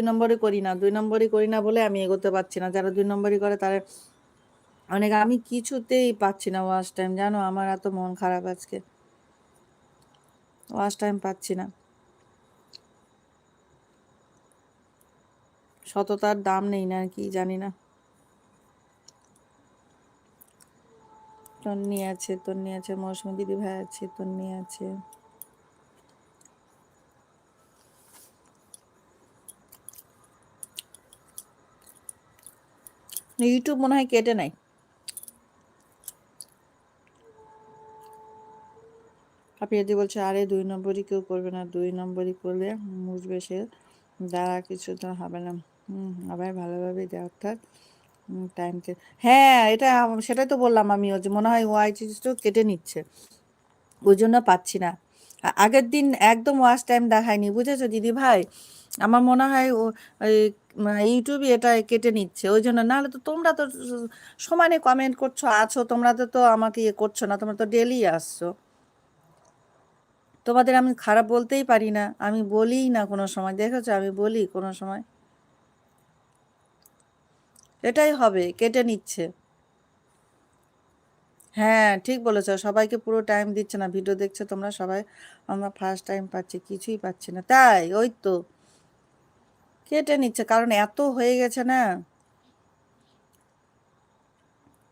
নম্বরই করি না, 2 নম্বরই করি না বলে আমি এগোতে পারছি না। যারা 2 নম্বরই করে তারা অনেক, আমি কিছুতেই পাচ্ছি না ওয়াচ টাইম, জানো আমার এত মন খারাপ আজকে, ওয়াচ টাইম পাচ্ছি না। সততার দাম নেই না কি জানি না। তন্নি আছে, মৌসুমী দিদি ভাই আছে, তন্নি আছে। ইউটিউব মনে হয় কেটে নাই। পাপিয়াদি বলছে আরে 2 নম্বরই কেউ করবে না, 2 নম্বরই করলে মুছবে সে, দ্বারা কিছু তো হবে না। আবার ভালোভাবে দেওয়ার থাক টাইমকে। হ্যাঁ এটা সেটাই তো বললাম আমিও, যে মনে হয় ওয়াইটিটা কেটে নিচ্ছে, ওই জন্য পাচ্ছি না। আগের দিন একদম ওয়াচ টাইম দেখায়নি, বুঝেছো দিদি ভাই, আমার মনে হয় ওই ইউটিউবে এটা কেটে নিচ্ছে ওই জন্য। নাহলে তো তোমরা তো সমানে কমেন্ট করছো, আছো তোমরা, তো আমাকে ইয়ে করছো না, তোমরা তো ডেলি আসছো। তোমাদের আমি খারাপ বলতেই পারি না, আমি বলিই না কোনো সময়, দেখেছো আমি বলি কোনো সময়। এটাই হবে, কেটে নিচ্ছে। হ্যাঁ ঠিক বলেছো, সবাইকে পুরো টাইম দিচ্ছে না, ভিডিও দেখছো তোমরা সবাই, আমরা ফার্স্ট টাইম পাচ্ছি, কিছুই পাচ্ছি না, তাই ওই তো কেটে নিচ্ছে, কারণ এত হয়ে গেছে না।